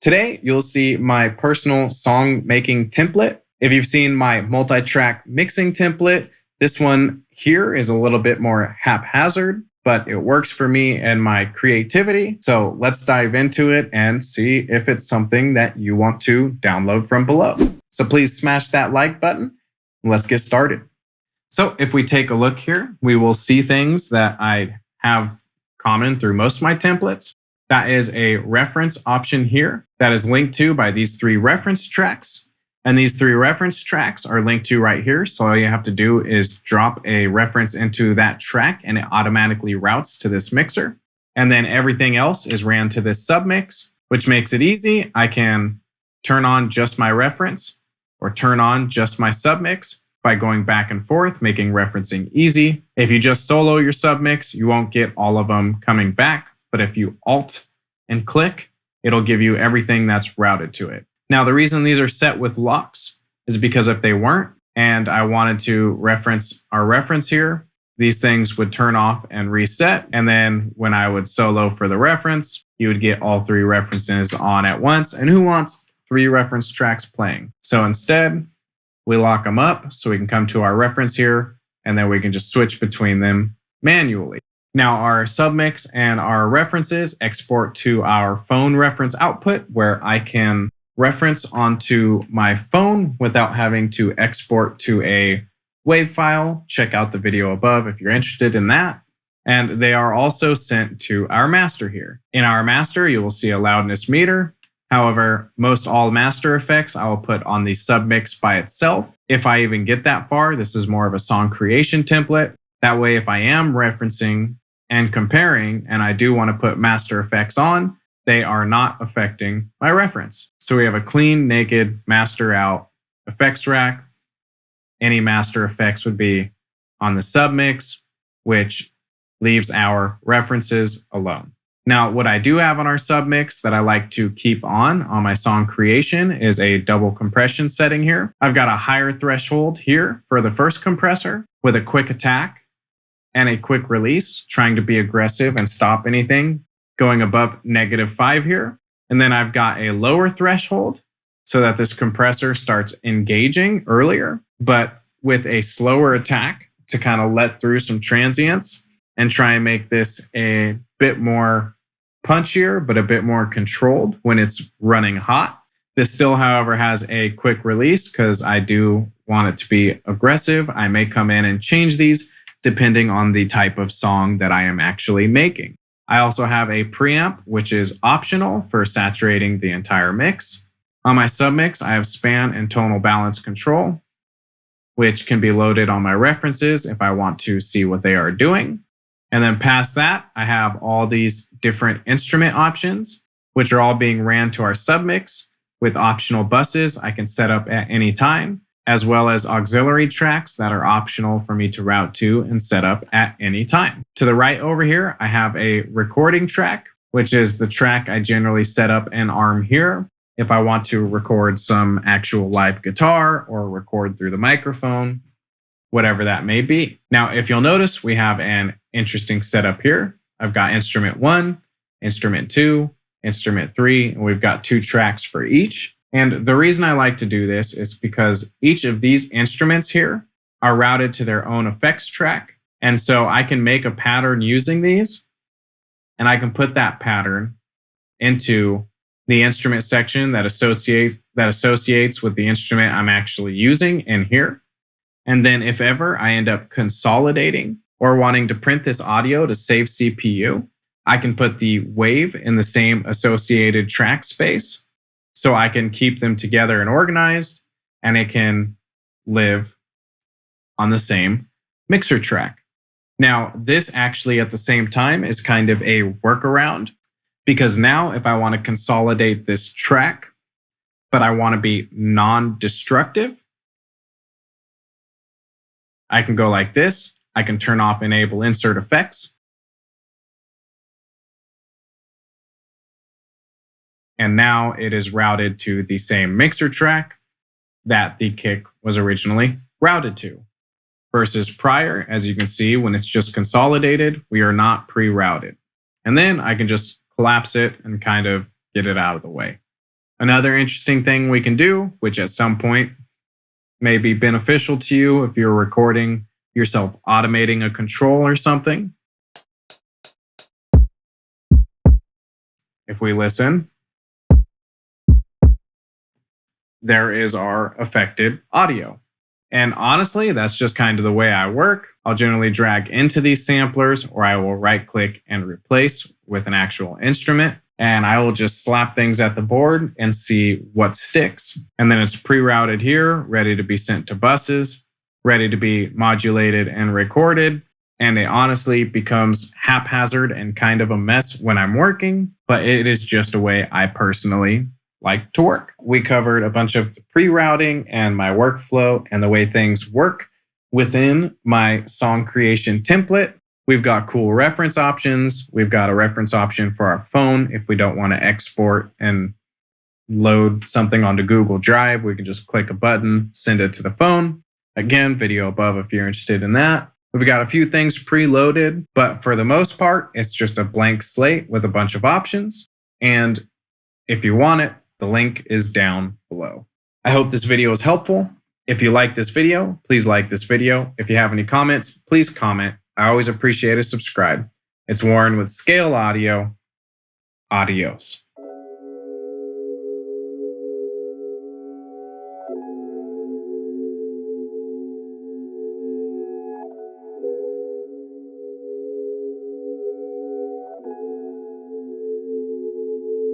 Today, you'll see my personal song making template. If you've seen my multi-track mixing template, this one here is a little bit more haphazard, but it works for me and my creativity. So let's dive into it and see if it's something that you want to download from below. So please smash that like button. Let's get started. So if we take a look here, we will see things that I have common through most of my templates. That is a reference option here that is linked to by these 3 reference tracks. And these 3 reference tracks are linked to right here. So all you have to do is drop a reference into that track and it automatically routes to this mixer. And then everything else is ran to this submix, which makes it easy. I can turn on just my reference or turn on just my submix by going back and forth, making referencing easy. If you just solo your submix, you won't get all of them coming back. But if you Alt and click, it'll give you everything that's routed to it. Now, the reason these are set with locks is because if they weren't, and I wanted to reference our reference here, these things would turn off and reset. And then when I would solo for the reference, you would get all 3 references on at once. And who wants 3 reference tracks playing? So instead, we lock them up so we can come to our reference here, and then we can just switch between them manually. Now, our submix and our references export to our phone reference output, where I can reference onto my phone without having to export to a WAV file. Check out the video above if you're interested in that. And they are also sent to our master here. In our master, you will see a loudness meter. However, most all master effects I will put on the submix by itself. If I even get that far, this is more of a song creation template. That way, if I am referencing and comparing, and I do want to put master effects on, they are not affecting my reference. So we have a clean, naked, master out effects rack. Any master effects would be on the submix, which leaves our references alone. Now, what I do have on our submix that I like to keep on my song creation is a double compression setting here. I've got a higher threshold here for the first compressor with a quick attack and a quick release, trying to be aggressive and stop anything going above -5 here. And then I've got a lower threshold so that this compressor starts engaging earlier, but with a slower attack to kind of let through some transients and try and make this a bit more punchier, but a bit more controlled when it's running hot. This still, however, has a quick release because I do want it to be aggressive. I may come in and change these depending on the type of song that I am actually making. I also have a preamp, which is optional for saturating the entire mix. On my submix, I have span and tonal balance control, which can be loaded on my references if I want to see what they are doing. And then past that, I have all these different instrument options, which are all being ran to our submix with optional buses I can set up at any time, as well as auxiliary tracks that are optional for me to route to and set up at any time. To the right over here, I have a recording track, which is the track I generally set up and arm here if I want to record some actual live guitar or record through the microphone, whatever that may be. Now, if you'll notice, we have an interesting setup here. I've got instrument 1, instrument 2, instrument 3, and we've got 2 tracks for each. And the reason I like to do this is because each of these instruments here are routed to their own effects track. And so I can make a pattern using these, and I can put that pattern into the instrument section that associates with the instrument I'm actually using in here. And then if ever I end up consolidating or wanting to print this audio to save CPU, I can put the wave in the same associated track space so I can keep them together and organized, and it can live on the same mixer track. Now, this actually at the same time is kind of a workaround, because now if I want to consolidate this track, but I want to be non-destructive, I can go like this. I can turn off Enable Insert Effects. And now it is routed to the same mixer track that the kick was originally routed to. Versus prior, as you can see, when it's just consolidated, we are not pre-routed. And then I can just collapse it and kind of get it out of the way. Another interesting thing we can do, which at some point may be beneficial to you if you're recording yourself automating a control or something. If we listen, there is our affected audio. And honestly, that's just kind of the way I work. I'll generally drag into these samplers, or I will right click and replace with an actual instrument. And I will just slap things at the board and see what sticks. And then it's pre-routed here, ready to be sent to buses, ready to be modulated and recorded. And it honestly becomes haphazard and kind of a mess when I'm working, but it is just a way I personally like to work. We covered a bunch of the pre-routing and my workflow and the way things work within my song creation template. We've got cool reference options. We've got a reference option for our phone. If we don't want to export and load something onto Google Drive, we can just click a button, send it to the phone. Again, video above if you're interested in that. We've got a few things preloaded, but for the most part, it's just a blank slate with a bunch of options. And if you want it, the link is down below. I hope this video was helpful. If you like this video, please like this video. If you have any comments, please comment. I always appreciate a subscribe. It's Warren with Scale Audio. Adios.